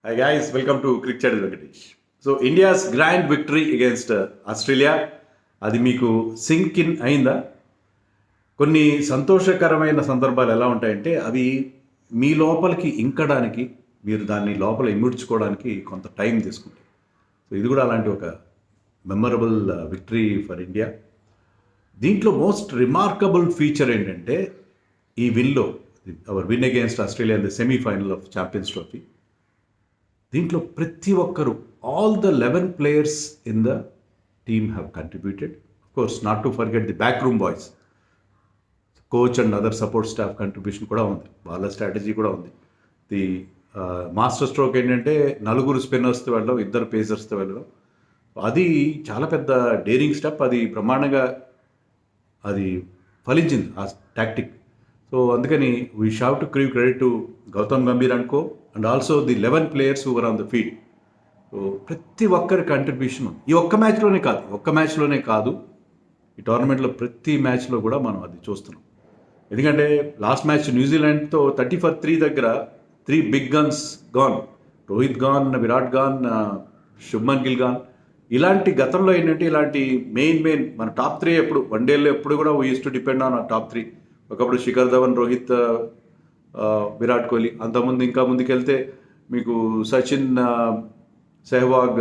Hi guys, welcome to Cricket Chat with Venkatesh. So India's grand victory against Australia, అది మీకు sync in అయిందా? కొన్ని సంతోషకరమైన సందర్భాలు ఎలా ఉంటాయంటే అవి మీ లోపలికి ఇంకడానికి, మీరు దాన్ని లోపల ఇముడ్చుకోవడానికి కొంత టైం తీసుకుంటాయి. సో ఇది కూడా అలాంటి ఒక మెమరబుల్ విక్టరీ ఫర్ ఇండియా. దీంట్లో మోస్ట్ రిమార్కబుల్ ఫీచర్ ఏంటంటే ఈ విన్లో, our win against Australia in the semifinal of Champions Trophy, దీంట్లో ప్రతి ఒక్కరు, all the 11 players in the team have contributed. Of course not to forget the back room boys, coach and other support staff contribution కూడా ఉంది, వాళ్ళ strategy కూడా ఉంది. The master stroke ఏంటంటే నలుగురు స్పిన్నర్స్తో వెళ్ళడం, ఇద్దరు పేసర్స్తో వెళ్ళడం, అది చాలా పెద్ద డేరింగ్ స్టెప్. అది బ్రహ్మాండంగా అది ఫలించింది ఆ టాక్టిక్. సో అందుకని we have to give credit to Gautam Gambhir అనుకో and also the 11 players who were on the field. సో ప్రతి ఒక్కరి కంట్రిబ్యూషన్ ఈ ఒక్క మ్యాచ్లోనే కాదు, ఈ టోర్నమెంట్లో ప్రతి మ్యాచ్లో కూడా మనం అది చూస్తున్నాం. ఎందుకంటే లాస్ట్ మ్యాచ్ న్యూజిలాండ్తో 30 for 3 దగ్గర 3 big guns gone, Rohit gone, Virat gone, Shubman Gill gone. ఇలాంటి గతంలో ఏంటంటే ఇలాంటి మెయిన్ మన టాప్ 3 ఎప్పుడు వన్డేల్లో ఎప్పుడు కూడా we use to depend on top 3. ఒకప్పుడు శిఖర్ ధవన్, రోహిత్, విరాట్ కోహ్లీ, అంతకుముందు ఇంకా ముందుకెళ్తే మీకు సచిన్, సెహ్వాగ్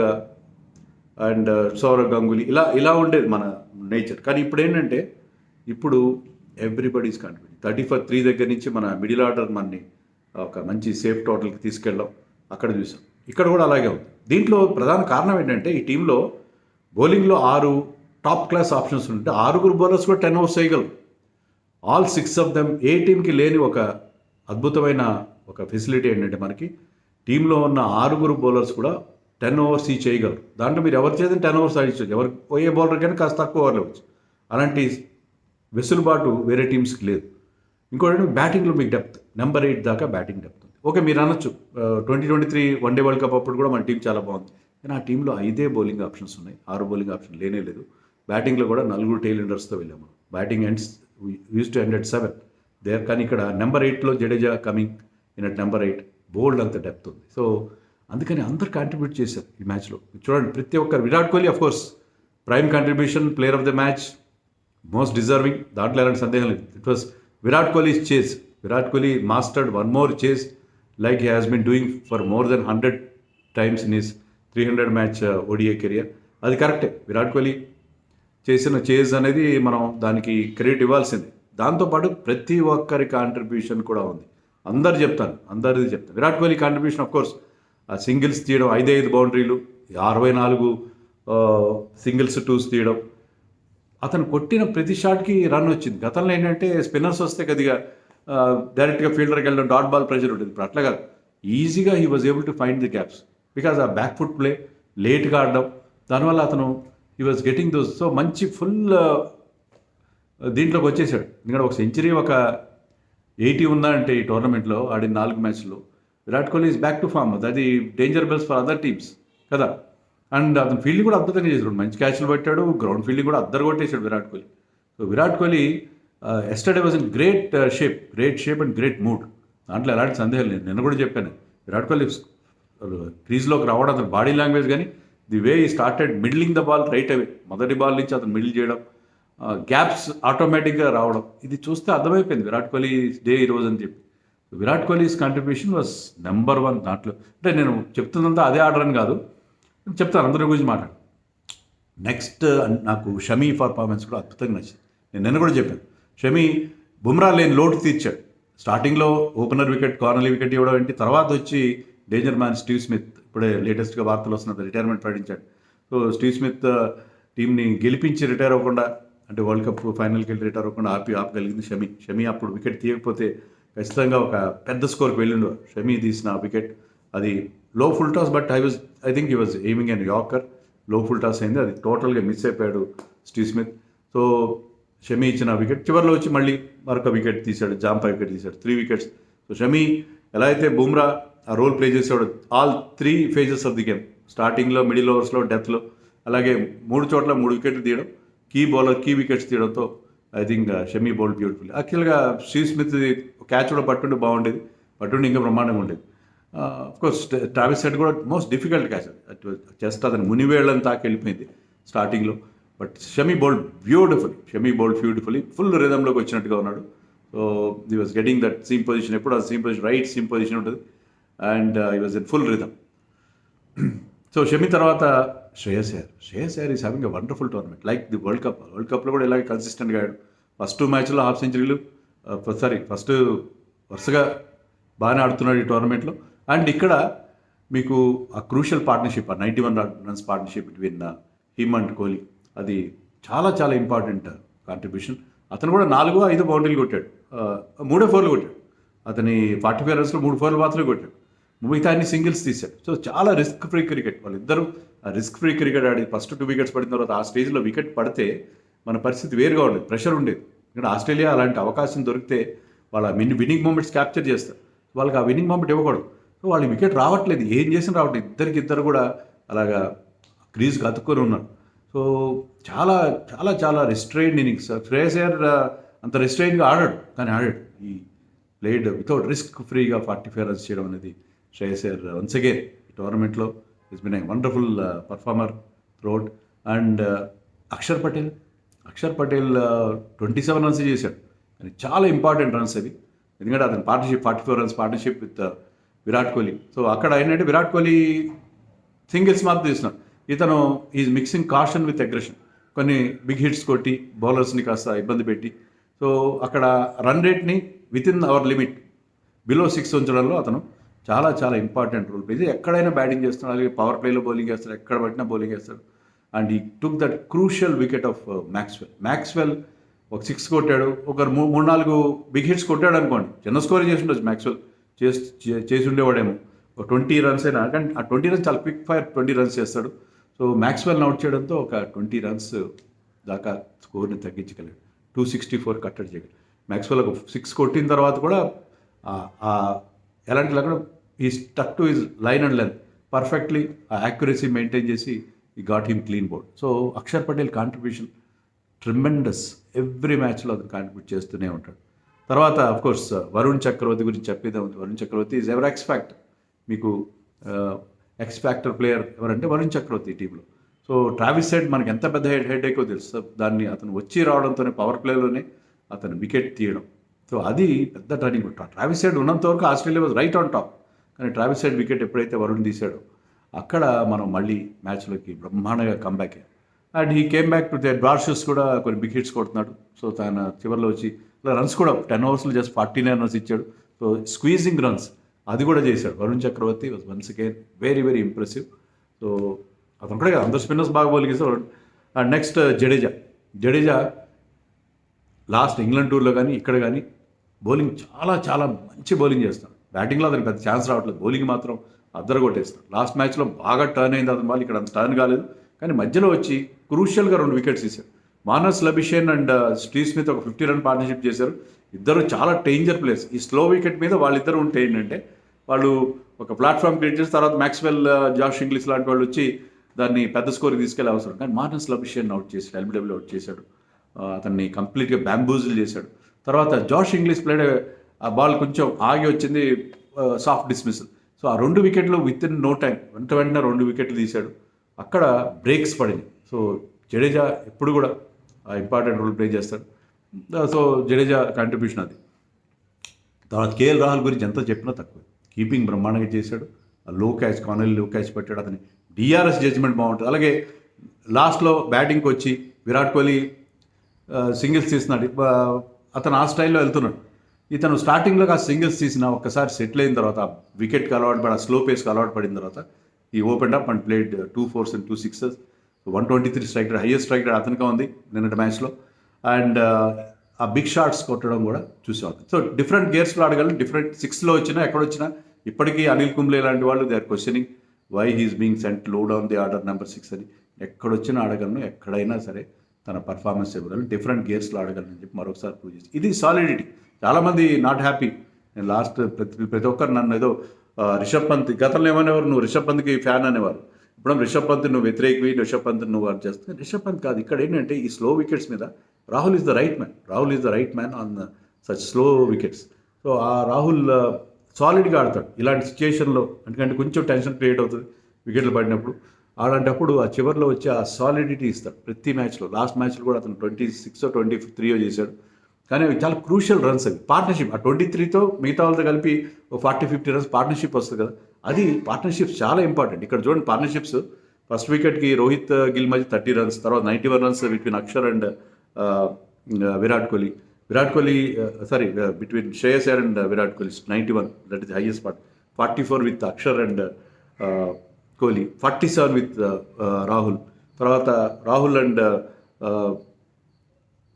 అండ్ సౌరవ్ గంగూలీ, ఇలా ఉండేది మన నేచర్. కానీ ఇప్పుడు ఏంటంటే ఇప్పుడు ఎవ్రీబడీస్ కంట్రిబ్యూట్. 30 for 3 దగ్గర నుంచి మన మిడిల్ ఆర్డర్ మనని ఒక మంచి సేఫ్ టోటల్కి తీసుకెళ్ళడం అక్కడ చూసాం. ఇక్కడ కూడా అలాగే ఉంది. దీంట్లో ప్రధాన కారణం ఏంటంటే ఈ టీంలో బౌలింగ్లో 6 టాప్ క్లాస్ ఆప్షన్స్ ఉంటే 6 బౌలర్స్ కూడా 10 overs చేయగలరు. All 6 of them. ఏ టీంకి లేని ఒక అద్భుతమైన ఒక ఫెసిలిటీ ఏంటంటే మనకి టీంలో ఉన్న 6 బౌలర్స్ కూడా 10 overs చేయగలరు. దాంట్లో మీరు ఎవరు చేసిన 10 overs ఆడించవచ్చు, ఎవరు పోయే బౌలర్ కానీ కాస్త తక్కువ ఓవర్లు ఇవ్వచ్చు. అలాంటి వెసులుబాటు వేరే టీమ్స్కి లేదు. ఇంకోటి బ్యాటింగ్లో మీకు డెప్త్, నెంబర్ 8 దాకా బ్యాటింగ్ డెప్త్ ఉంది. ఓకే, మీరు అనొచ్చు 2023 వన్డే వరల్డ్ కప్ అప్పుడు కూడా మన టీం చాలా బాగుంది, కానీ ఆ టీంలో 5 బౌలింగ్ ఆప్షన్స్ ఉన్నాయి, 6 బౌలింగ్ ఆప్షన్ లేనే లేదు. బ్యాటింగ్లో కూడా 4 టెయిల్ ఎండర్స్తో వెళ్ళాము. Batting ends used to end at 7 there. కానీ ఇక్కడ నెంబర్ 8లో Jadeja coming in at number 8, బోల్డ్ అంత డెప్త్ ఉంది. సో అందుకని అందరు కాంట్రిబ్యూట్ చేశారు ఈ మ్యాచ్లో. చూడండి ప్రతి ఒక్కరు, Virat Kohli of course prime contribution, player of the match, most deserving, దాంట్లో ఎలాంటి సందేహం లేదు. It was Virat Kohli's chase. Virat Kohli mastered one more chase like he has been doing for more then 100 times in his 300 match ODI career. అది కరెక్టే, విరాట్ కోహ్లీ చేసిన chase అనేది మనం దానికి క్రెడిట్ ఇవ్వాల్సింది. దాంతోపాటు ప్రతి ఒక్కరి కాంట్రిబ్యూషన్ కూడా ఉంది. అందరిది చెప్తాను. Virat Kohli contribution of course singles తీయడం, 5 బౌండరీలు, 64 సింగిల్స్, 2s తీయడం, అతను కొట్టిన ప్రతి షాట్కి రన్ వచ్చింది. గతంలో ఏంటంటే స్పిన్నర్స్ వస్తే కొద్దిగా డైరెక్ట్గా ఫీల్డర్కి వెళ్ళడం, డాట్ బాల్ ప్రెషర్ ఉంటుంది. ఇప్పుడు అట్లా కాదు, ఈజీగా he was able to find the gaps because ఆ బ్యాక్ ఫుట్ ప్లే, లేట్గా ఆడడం, దానివల్ల అతను he was getting those. So మంచి ఫుల్ దీంట్లోకి వచ్చేసాడు. ఎందుకంటే ఒక సెంచరీ, ఒక 80 ఉందంటే ఈ టోర్నమెంట్లో ఆడిన 4 matchలో Virat Kohli is back to form. అది danger bells for other teams కదా. అండ్ అతను ఫీల్డింగ్ కూడా అద్భుతంగా చేశాడు, మంచి క్యాచ్లు పెట్టాడు, గ్రౌండ్ ఫీల్డింగ్ కూడా అద్దరు కొట్టేశాడు Virat Kohli. So Virat Kohli yesterday was in great shape and great mood. దాంట్లో ఎలాంటి సందేహం లేదు. నిన్న కూడా చెప్పాను, విరాట్ కోహ్లీ క్రీజ్లోకి రావడం అతను బాడీ లాంగ్వేజ్, కానీ the way he started middling the ball right away, మొదటి బాల్ నుంచి అతను మిడిల్ చేయడం, గ్యాప్స్ ఆటోమేటిక్గా రావడం, ఇది చూస్తే అర్థమైపోయింది విరాట్ కోహ్లీ డే ఈరోజు అని చెప్పి. Virat Kohli's contribution was number 1 దాంట్లో. అంటే నేను చెప్తున్నంతా అదే ఆర్డర్ అని కాదు, చెప్తాను అందరి గురించి మాట్లాడు. నెక్స్ట్ నాకు షమీ పర్ఫార్మెన్స్ కూడా అద్భుతంగా నచ్చింది. నేను నిన్న కూడా చెప్పాను, షమీ బుమ్రా లేని లోటు తీర్చాడు. స్టార్టింగ్లో ఓపెనర్ వికెట్, కార్నర్ వికెట్ ఇవ్వడం ఏంటి, తర్వాత వచ్చి డేంజర్ మ్యాన్ స్టీవ్ స్మిత్, ఇప్పుడే లేటెస్ట్గా వార్తలు వస్తున్నది, రిటైర్మెంట్ ప్రకటించాడు. సో స్టీవ్ స్మిత్ టీంని గెలిపించి రిటైర్ అవ్వకుండా, అంటే వరల్డ్ కప్ ఫైనల్కి వెళ్ళి రిటైర్ అవ్వకుండా ఆపగలిగింది షమీ. అప్పుడు వికెట్ తీయకపోతే ఖచ్చితంగా ఒక పెద్ద స్కోర్కి వెళ్ళిండు. షమీ తీసిన వికెట్ అది లో full toss, but I think he was aiming and yorker. లో ఫుల్ టాస్ అయింది, అది టోటల్గా మిస్ అయిపోయాడు స్టీవ్ స్మిత్. సో షమీ ఇచ్చిన వికెట్ చివరిలో వచ్చి మళ్ళీ మరొక వికెట్ తీశాడు, జాంపా వికెట్ తీశాడు, 3 wickets. సో షమీ ఎలా అయితే బుమ్రా ఆ రోల్ ప్లే చేసేవాడు all 3 phases of the game, స్టార్టింగ్లో, మిడిల్ ఓవర్స్లో, డెత్లో, అలాగే 3 చోట్ల 3 wickets తీయడం, కీ వికెట్స్ తీయడంతో I think Shami bowled beautiful. యాక్చువల్గా స్టీవ్ స్మిత్ క్యాచ్ కూడా పట్టుండి బాగుండేది, పట్టుండి ఇంకా బ్రహ్మాండంగా ఉండేది. కోర్స్ ట్రావిస్ హెడ్ కూడా మోస్ట్ డిఫికల్ట్ క్యాచ్ జస్ట్ అతను మునివేళ్ళని తాకి వెళ్ళిపోయింది స్టార్టింగ్లో. But Shami bowled beautifully full రిథంలోకి వచ్చినట్టుగా ఉన్నాడు. So he was getting that seam position, ఎప్పుడు ఆ seam position right seam position ఉంటుంది and he was in full rhythm. So Shami తర్వాత Shreyas Iyer is having a wonderful tournament like the world కప్లో కూడా ఇలాగే కన్సిస్టెంట్గా ఆడాడు. ఫస్ట్ 2 మ్యాచ్లో హాఫ్ సెంచరీలు, ఫస్ట్ వరుసగా బాగానే ఆడుతున్నాడు ఈ టోర్నమెంట్లో. అండ్ ఇక్కడ మీకు ఆ క్రూషియల్ పార్ట్నర్షిప్, ఆ 91 runs partnership between him and Kohli, అది చాలా చాలా ఇంపార్టెంట్ కాంట్రిబ్యూషన్. అతను కూడా 4-5 బౌండరీలు కొట్టాడు, 3 4 కొట్టాడు. అతని 45 రన్స్లో 3 4 మాత్రమే కొట్టాడు, మిగతా అన్ని సింగిల్స్ తీశాడు. సో చాలా రిస్క్ ఫ్రీ క్రికెట్. వాళ్ళిద్దరూ ఆ రిస్క్ ఫ్రీ క్రికెట్ ఆడి ఫస్ట్ 2 వికెట్స్ పడిన తర్వాత ఆ స్టేజ్లో వికెట్ పడితే మన పరిస్థితి వేరుగా ఉండేది, ప్రెషర్ ఉండేది. ఇక్కడ ఆస్ట్రేలియా అలాంటి అవకాశం దొరికితే వాళ్ళ విన్నింగ్ మూమెంట్స్ క్యాప్చర్ చేస్తారు. వాళ్ళకి ఆ విన్నింగ్ మూమెంట్ ఇవ్వకూడదు. సో వాళ్ళ వికెట్ రావట్లేదు, ఏం చేసినా రావట్లేదు. ఇద్దరు కూడా అలాగా క్రీజ్కి అతుక్కొని ఉన్నారు. సో చాలా చాలా చాలా రెస్ట్రైన్డ్ ఇన్నింగ్స్. శ్రేయస్ అయ్యర్ అంత రెస్ట్రైన్గా ఆడాడు, కానీ ఆడాడు. ఈ ప్లేడ్ వితౌట్ రిస్క్ ఫ్రీగా 45 రన్స్ చేయడం అనేది శ్రేయస్ అయ్యర్ వన్స్ అగైన్ ఈ టోర్నమెంట్లో is been a wonderful performer throughout. And Akshar Patel 27 runs చేశాడు, కానీ చాలా ఇంపార్టెంట్ రన్స్ అవి. ఎందుకంటే అతని 44 runs partnership with Virat Kohli. So అక్కడ ఏంటంటే విరాట్ కోహ్లీ సింగిల్స్ మాత్రం తీస్తున్నాడు, ఇతను is mixing caution with aggression. కొన్ని బిగ్ హిట్స్ కొట్టి బౌలర్స్ని కాస్త ఇబ్బంది పెట్టి, సో అక్కడ రన్ రేట్ని within our limit below 6 ఉంచడంలో అతను చాలా చాలా ఇంపార్టెంట్ రోల్ ప్లే. ఎక్కడైనా బ్యాటింగ్ చేస్తున్నాడు, అలాగే పవర్ ప్లేలో బౌలింగ్ చేస్తాడు, ఎక్కడ పట్టినా బౌలింగ్ చేస్తాడు. అండ్ ఈ took that crucial wicket of Maxwell ఒక 6 కొట్టాడు, ఒకరు 3-4 బిగ్ హిట్స్ కొట్టాడు అనుకోండి, చిన్న స్కోర్ చేసి ఉండొచ్చు మ్యాక్స్వెల్, చేసి ఉండేవాడేమో ఒక 20 రన్స్ అయినా. కానీ ఆ 20 రన్స్ చాలా క్విక్ ఫైర్ 20 రన్స్ చేస్తాడు. సో మ్యాక్స్వెల్ని అవుట్ చేయడంతో ఒక 20 రన్స్ దాకా స్కోర్ని తగ్గించగలిగాడు, 264 కట్టడి చేయగలడు. మ్యాక్స్వెల్ ఒక 6 కొట్టిన తర్వాత కూడా ఎలాంటి అక్కడ ఈ stuck to his line and length perfectly ఆ యాక్యురసీ మెయింటైన్ చేసి ఈ got him clean bowled. So Axar Patel contribution tremendous, every మ్యాచ్లో అతను కాంట్రిబ్యూట్ చేస్తూనే ఉంటాడు. తర్వాత అఫ్కోర్స్ వరుణ్ చక్రవర్తి గురించి చెప్పేదే ఉంది. వరుణ్ చక్రవర్తి ఈజ్ ఎవర్ ఎక్స్ ఫ్యాక్టర్. మీకు ఎక్స్ ఫ్యాక్టర్ ప్లేయర్ ఎవరంటే వరుణ్ చక్రవర్తి టీంలో. సో ట్రావిస్ హెడ్ మనకి ఎంత పెద్ద హెడ్ ఏకో తెలుసు, దాన్ని అతను వచ్చి రావడంతోనే పవర్ ప్లేలోనే అతను వికెట్ తీయడం. సో అది పెద్ద టర్నింగ్. ట్రావిస్ హెడ్ ఉన్నంత వరకు Australia was right on top, కానీ ట్రావిస్ హెడ్ వికెట్ ఎప్పుడైతే వరుణ్ తీశాడో అక్కడ మనం మళ్ళీ మ్యాచ్లోకి బ్రహ్మాండంగా కంబ్యాక్ అయ్యాం. అండ్ ఈ కేమ్ బ్యాక్ టు ద బార్షెస్ కూడా కొన్ని బిగ్ హిట్స్ కొడుతున్నాడు. సో తన చివరిలో వచ్చి ఇలా రన్స్ కూడా 10 ఓవర్స్లో జస్ట్ 49 రన్స్ ఇచ్చాడు. సో స్క్వీజింగ్ రన్స్ అది కూడా చేశాడు Varun Chakravarthy. Was once again very very impressive. So అతను కూడా అందరు స్పిన్నర్స్ బాగా బౌలింగ్ చేస్తారు. And next Jadeja last England టూర్లో కానీ ఇక్కడ కానీ బౌలింగ్ చాలా చాలా మంచి బౌలింగ్ చేస్తాడు. బ్యాటింగ్లో అతనికి పెద్ద ఛాన్స్ రావట్లేదు, బౌలింగ్ మాత్రం అద్దరు కొట్టేస్తాడు. లాస్ట్ మ్యాచ్లో బాగా టర్న్ అయింది అతని బాల్, ఇక్కడ అంత టర్న్ కాలేదు, కానీ మధ్యలో వచ్చి క్రూషియల్గా 2 వికెట్స్ తీశారు. మానస్ లబిషేన్ అండ్ స్టీవ్ స్మిత్ ఒక 50 రన్ పార్ట్నర్షిప్ చేశారు. ఇద్దరు చాలా డేంజర్ ప్లేయర్స్. ఈ స్లో వికెట్ మీద వాళ్ళిద్దరు ఉంటే ఏంటంటే వాళ్ళు ఒక ప్లాట్ఫామ్ క్రియేట్ చేసిన తర్వాత మ్యాక్స్వెల్, జాష్ ఇంగ్లీష్ లాంటి వాళ్ళు వచ్చి దాన్ని పెద్ద స్కోర్కి తీసుకెళ్ళే అవసరం. కానీ మానస్ లబిషేన్ అవుట్ చేశాడు, ఎల్బిడబ్ల్యూ అవుట్ చేశాడు, అతన్ని కంప్లీట్గా బ్యాంబూజులు చేశాడు. తర్వాత జాష్ ఇంగ్లీష్ ప్లేడ్ ఆ బాల్ కొంచెం ఆగి వచ్చింది, సాఫ్ట్ డిస్మిసల్. సో ఆ 2 వికెట్లు విత్ ఇన్ నో టైం వెంటనే 2 వికెట్లు తీశాడు. అక్కడ బ్రేక్స్ పడింది. సో జడేజా ఎప్పుడు కూడా ఇంపార్టెంట్ రోల్ ప్లే చేస్తాడు. సో జడేజా కాంట్రిబ్యూషన్ అది. తర్వాత కేఎల్ రాహుల్ గురించి ఎంత చెప్పినా తక్కువ, కీపింగ్ బ్రహ్మాండంగా చేశాడు. కానల్ లో క్యాచ్ పెట్టాడు. అతని డిఆర్ఎస్ జడ్జ్మెంట్ బాగుంటుంది. అలాగే లాస్ట్లో బ్యాటింగ్కి వచ్చి విరాట్ కోహ్లీ సింగిల్స్ తీస్తున్నాడు, అతను ఆ స్టైల్లో వెళ్తున్నాడు. ఇతను స్టార్టింగ్లో ఆ సింగిల్స్ తీసిన ఒక్కసారి సెటిల్ అయిన తర్వాత వికెట్కి అలవాటు పడి, ఆ స్లో పేస్కి అలవాటు పడిన తర్వాత ఈ open up and played 2 4s and 2 6s, 123 strike rate, highest strike rate అతనికే ఉంది నిన్నటి మ్యాచ్లో. అండ్ ఆ బిగ్ షాట్స్ కొట్టడం కూడా చూసేవాళ్ళు. సో డిఫరెంట్ గేర్స్లో ఆడగలను, డిఫరెంట్ 6లో వచ్చినా ఎక్కడొచ్చినా ఇప్పటికీ అనిల్ కుంబ్లే లాంటి వాళ్ళు they are questioning why he's being sent low down the order number 6 అని. ఎక్కడొచ్చినా ఆడగలను, ఎక్కడైనా సరే తన పర్ఫార్మెన్స్ ఇవ్వగలను, డిఫరెంట్ గేర్స్లో ఆడగలను అని చెప్పి మరొకసారి ప్రూవ్ చేసి ఇది సాలిడిటీ. చాలామంది నాట్ హ్యాపీ. నేను లాస్ట్ ప్రతి ఒక్కరు నన్ను ఏదో రిషబ్ పంత్ గతంలో ఏమనేవారు, నువ్వు రిషబ్ పంత్కి ఫ్యాన్ అనేవారు. ఇప్పుడు రిషబ్ పంత్ నువ్వు వ్యతిరేకవి, రిషబ్ పంత్ నువ్వు అది చేస్తే రిషబ్ పంత్ కాదు. ఇక్కడ ఏంటంటే ఈ స్లో వికెట్స్ మీద Rahul is the right man on such slow wickets. So ఆ రాహుల్ సాలిడ్గా ఆడతాడు ఇలాంటి సిచ్యుయేషన్లో. ఎందుకంటే కొంచెం టెన్షన్ క్రియేట్ అవుతుంది వికెట్లు పడినప్పుడు. అలాంటప్పుడు ఆ చివరిలో వచ్చి ఆ సాలిడిటీ ఇస్తాడు ప్రతి మ్యాచ్లో. లాస్ట్ మ్యాచ్లో కూడా అతను 26 23 చేశాడు. కానీ అవి చాలా క్రూషియల్ రన్స్ అవి. పార్ట్నర్షిప్ ఆ 23తో మిగతా వాళ్ళతో కలిపి ఒక 40-50 రన్స్ పార్ట్నర్షిప్ వస్తుంది కదా, అది పార్ట్నర్షిప్స్ చాలా ఇంపార్టెంట్. ఇక్కడ చూడండి పార్ట్నర్షిప్స్, ఫస్ట్ వికెట్కి రోహిత్ గిల్ మధ్య 30 రన్స్, తర్వాత 91 runs between Akshar and Virat Kohli. Virat Kohli sorry between Shreyas Iyer and Virat Kohli 91, that is highest part. 44 with Akshar and Kohli, 47 with Rahul. తర్వాత Rahul and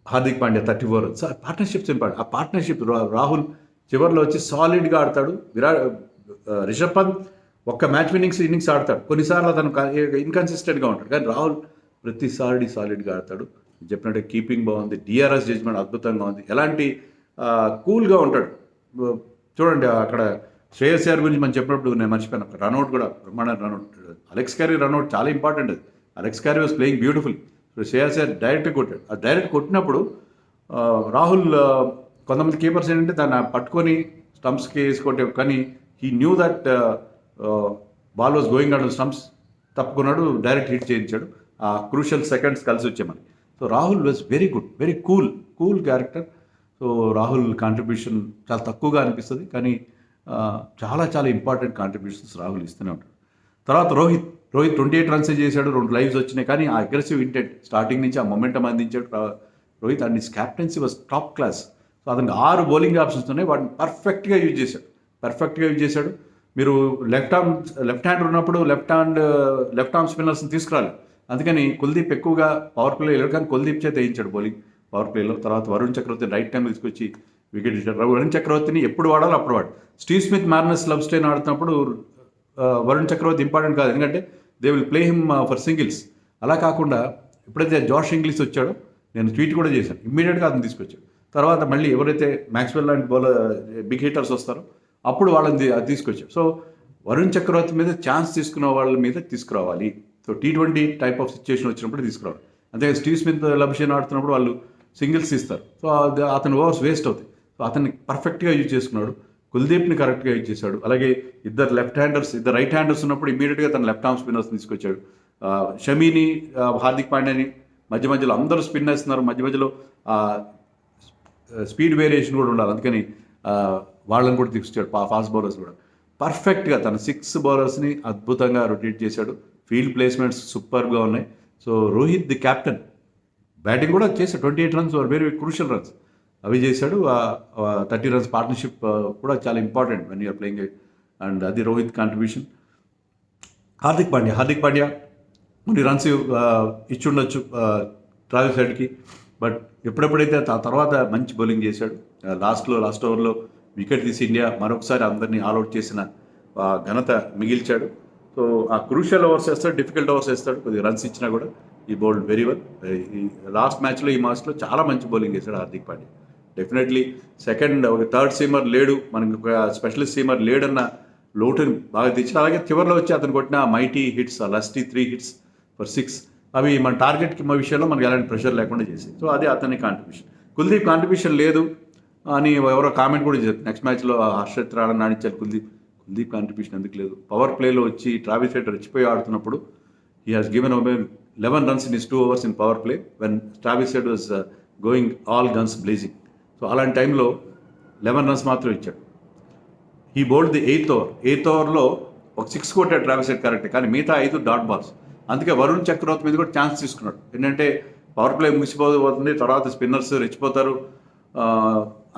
Hardik Pandya 34 runs. Partnerships important. ఆ పార్ట్నర్షిప్ రాహుల్ చివరిలో వచ్చి సాలిడ్గా ఆడతాడు. రిషబ్ పంత్ ఒక్క మ్యాచ్ ఇన్నింగ్స్ ఆడతాడు, కొన్నిసార్లు అతను ఇన్కన్సిస్టెంట్గా ఉంటాడు, కానీ రాహుల్ ప్రతిసారి సాలిడ్గా ఆడతాడు. చెప్పినట్టే కీపింగ్ బాగుంది, డిఆర్ఎస్ జడ్జ్మెంట్ అద్భుతంగా ఉంది, ఎలాంటి కూల్గా ఉంటాడు. చూడండి అక్కడ శ్రేయస్ అయ్యర్ గురించి మనం చెప్పినప్పుడు నేను మర్చిపోయాను, రన్అట్ కూడా బ్రహ్మాండ రన్అట్. అలెక్స్ క్యారీ రన్అట్ చాలా ఇంపార్టెంట్ అది. Alex Carey was playing beautiful. Shreyas Iyer డైరెక్ట్గా కొట్టాడు. ఆ డైరెక్ట్ కొట్టినప్పుడు రాహుల్ కొంతమంది కీపర్స్ ఏంటంటే దాన్ని పట్టుకొని స్టంప్స్కి వేసుకుంటే, కానీ he knew that ball was going and stumps, తప్పుకున్నాడు, డైరెక్ట్ హిట్ చేయించాడు. ఆ క్రూషియల్ సెకండ్స్ కలిసి వచ్చాయి మనకి. So Rahul was very good, very cool character. So Rahul contribution చాలా తక్కువగా అనిపిస్తుంది, కానీ చాలా ఇంపార్టెంట్ కాంట్రిబ్యూషన్స్ రాహుల్ ఇస్తూనే ఉంటాడు. తర్వాత రోహిత్ 28 రన్స్ చేశాడు, 2 లైవ్స్ వచ్చినాయి, కానీ ఆ అగ్రెసివ్ ఇంటెంట్ స్టార్టింగ్ నుంచి ఆ మొమెంటం అందించాడు Rohit. And his captaincy was top class. So అతనికి 6 బౌలింగ్ ఆప్షన్స్ ఉన్నాయి, వాటిని పర్ఫెక్ట్గా యూజ్ చేశాడు. మీరు లెఫ్ట్ హ్యాండ్ ఉన్నప్పుడు లెఫ్ట్ ఆర్మ్ స్పిన్నర్స్ని తీసుకురాలి. అందుకని కుల్దీప్ ఎక్కువగా పవర్ ప్లే వెళ్ళాడు, కానీ కుల్దీప్ చేత వేయించాడు బౌలింగ్ పవర్ ప్లేలో. తర్వాత వరుణ్ చక్రవర్తిని రైట్ టైం తీసుకొచ్చి వికెట్ ఇచ్చాడు. వరుణ్ చక్రవర్తిని ఎప్పుడు వాడాలో అప్పుడు వాడు. స్టీవ్ స్మిత్, మార్నస్, లబ్స్టైన్ ఆడుతున్నప్పుడు వరుణ్ చక్రవర్తి ఇంపార్టెంట్ కాదు, ఎందుకంటే they will play him for singles. అలా కాకుండా ఎప్పుడైతే జాష్ ఇంగ్లీష్ వచ్చాడో, నేను ట్వీట్ కూడా చేశాను, ఇమ్మీడియట్గా అతను తీసుకొచ్చాడు. తర్వాత మళ్ళీ ఎవరైతే మ్యాక్స్వెల్ లాంటి బౌలర్ బిగ్ హిట్టర్స్ వస్తారో అప్పుడు వాళ్ళని తీసుకొచ్చాడు. సో వరుణ్ చక్రవర్తి మీద ఛాన్స్ తీసుకున్న వాళ్ళ మీద తీసుకురావాలి. So T20 type of situation వచ్చినప్పుడు తీసుకురావాలి. అంతే స్టీవ్ స్మిత్, లబ్షేన్ ఆడుతున్నప్పుడు వాళ్ళు సింగిల్స్ ఇస్తారు, సో అతని ఓవర్స్ వేస్ట్ అవుతాయి. సో అతన్ని పర్ఫెక్ట్గా యూజ్ చేసుకున్నాడు. కుల్దీప్ని కరెక్ట్గా యూజ్ చేశాడు. అలాగే ఇద్దరు రైట్ హ్యాండర్స్ ఉన్నప్పుడు ఇమీడియట్గా తన లెఫ్ట్ ఆర్మ్ స్పిన్నర్స్ తీసుకొచ్చాడు. షమీని, హార్దిక్ పాండ్యాని మధ్యలో అందరూ స్పిన్ వేస్తున్నారు, మధ్యలో స్పీడ్ వేరియేషన్ కూడా ఉండాలి, అందుకని వాళ్ళని కూడా తీసుకొచ్చాడు. ఫాస్ట్ బౌలర్స్ కూడా పర్ఫెక్ట్గా తన 6 బౌలర్స్ని అద్భుతంగా రొటేట్ చేశాడు. ఫీల్డ్ ప్లేస్మెంట్స్ సూపర్గా ఉన్నాయి. So Rohit the captain batting కూడా చేశాడు. 28 runs are very crucial runs అవి చేశాడు. 30 రన్స్ పార్ట్నర్షిప్ కూడా చాలా important when you're playing, and అది రోహిత్ కాంట్రిబ్యూషన్. హార్దిక్ పాండ్యా కొన్ని రన్స్ ఇచ్చుండొచ్చు ట్రావిస్ హెడ్కి, బట్ ఎప్పుడెప్పుడైతే ఆ తర్వాత మంచి బౌలింగ్ చేశాడు. లాస్ట్ ఓవర్లో వికెట్ తీసి ఇండియా మరొకసారి అందరినీ ఆల్అౌట్ చేసిన ఘనత మిగిల్చాడు. సో ఆ క్రూషియల్ ఓవర్స్ వేస్తాడు, డిఫికల్ట్ ఓవర్స్ వేస్తాడు, కొద్దిగా రన్స్ ఇచ్చినా కూడా ఈ బౌల్డ్ వెరీ వెల్. ఈ లాస్ట్ మ్యాచ్లో ఈ మ్యాచ్లో చాలా మంచి బౌలింగ్ చేశాడు హార్దిక్ పాండ్యా. డెఫినెట్లీ ఒక థర్డ్ సీమర్ లేడు, మనకి ఒక స్పెషలిస్ట్ సీమర్ లేడన్న లోటుని బాగా తెచ్చిన. అలాగే చివరిలో వచ్చి అతను కొట్టిన mighty hits, lusty 3 hits for 6, అవి మన టార్గెట్కి విషయంలో మనకి ఎలాంటి ప్రెషర్ లేకుండా చేసాయి. సో అది అతని కాంట్రిబ్యూషన్. కుల్దీప్ కాంట్రిబ్యూషన్ లేదు అని ఎవరో కామెంట్ కూడా చేశారు. నెక్స్ట్ మ్యాచ్లో హర్షత్ రాణా నాడించారు కుల్దీప్ కాంట్రిబ్యూషన్ ఎందుకు లేదు? పవర్ ప్లేలో వచ్చి ట్రావిస్ హెడ్ రెచ్చిపోయి ఆడుతున్నప్పుడు he has given 11 runs in his 2 overs in power play when Travis Head was going all guns blazing. So అలాంటి టైంలో 11 runs మాత్రం ఇచ్చాడు. హీ బౌల్డ్ ది 8th ఓవర్లో ఒక 6 కొట్టాడు ట్రావిస్ హెడ్ కరెక్ట్, కానీ మిగతా 5 డాట్ బాల్స్. అందుకే వరుణ్ చక్రవర్తి మీద కూడా ఛాన్స్ తీసుకున్నాడు. ఏంటంటే పవర్ ప్లే ముగిసిపోతుంది, తర్వాత స్పిన్నర్స్ రెచ్చిపోతారు,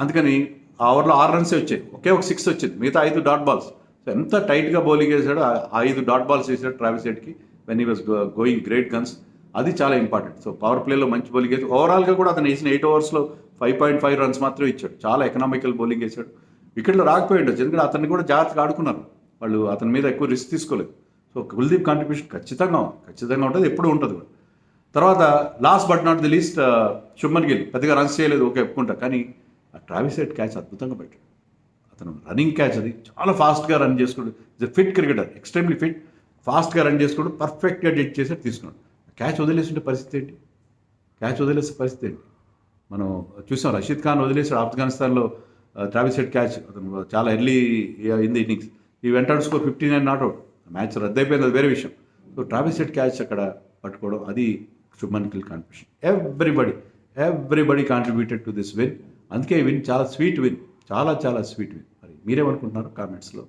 అందుకని ఆ ఓవర్లో 6 runs వచ్చాయి, ఒకే ఒక 6 వచ్చింది, మిగతా 5 డాట్ బాల్స్. సో ఎంత టైట్గా బౌలింగ్ వేసాడు, 5 డాట్ బాల్స్ వేసాడు ట్రావిస్ హెడ్కి when he was going great guns. అది చాలా ఇంపార్టెంట్. సో పవర్ ప్లేలో మంచి బౌలింగ్ వేసి ఓవరాల్గా కూడా అతను వేసిన 8 ఓవర్స్లో 5.5 runs మాత్రం ఇచ్చాడు. చాలా ఎకనామికల్ బౌలింగ్ వేసాడు. వికెట్లో రాకపోయిండు, ఎందుకంటే అతన్ని కూడా జాగ్రత్తగా ఆడుకున్నారు వాళ్ళు, అతని మీద ఎక్కువ రిస్క్ తీసుకోలేదు. సో కుల్దీప్ కాంట్రిబ్యూషన్ ఖచ్చితంగా ఉంటుంది, ఎప్పుడూ ఉంటుంది కూడా. తర్వాత last but not the least Shubman Gill పెద్దగా రన్స్ చేయలేదు, ఓకే ఒప్పుకుంటా, కానీ ఆ ట్రావిస్ హెడ్ క్యాచ్ అద్భుతంగా పెట్టాడు. అతను రన్నింగ్ క్యాచ్, అది చాలా ఫాస్ట్గా రన్ చేసుకోడు. Is fit cricketer, extremely fit, ఫాస్ట్గా రన్ చేసుకోడు, పర్ఫెక్ట్గా డెడ్ చేసి తీసుకున్నాడు. క్యాచ్ వదిలేస్తుంటే పరిస్థితి ఏంటి? మనం చూసాం, రషీద్ ఖాన్ వదిలేసాడు ఆఫ్ఘనిస్తాన్లో ట్రావిస్ హెడ్ క్యాచ్, అతను చాలా ఎర్లీ ఇన్ ది ఇన్నింగ్స్ ఈ వెంట స్కోర్ 59 నాట్అవుట్, మ్యాచ్ రద్దయిపోయింది, అది వేరే విషయం. సో ట్రావిస్ హెడ్ క్యాచ్ అక్కడ పట్టుకోవడం, అది Shubman Gill contribution. Everybody contributed to this win. అందుకే విన్ చాలా స్వీట్ విన్, చాలా చాలా స్వీట్ విన్. మరి మీరేమనుకుంటున్నారు కామెంట్స్లో?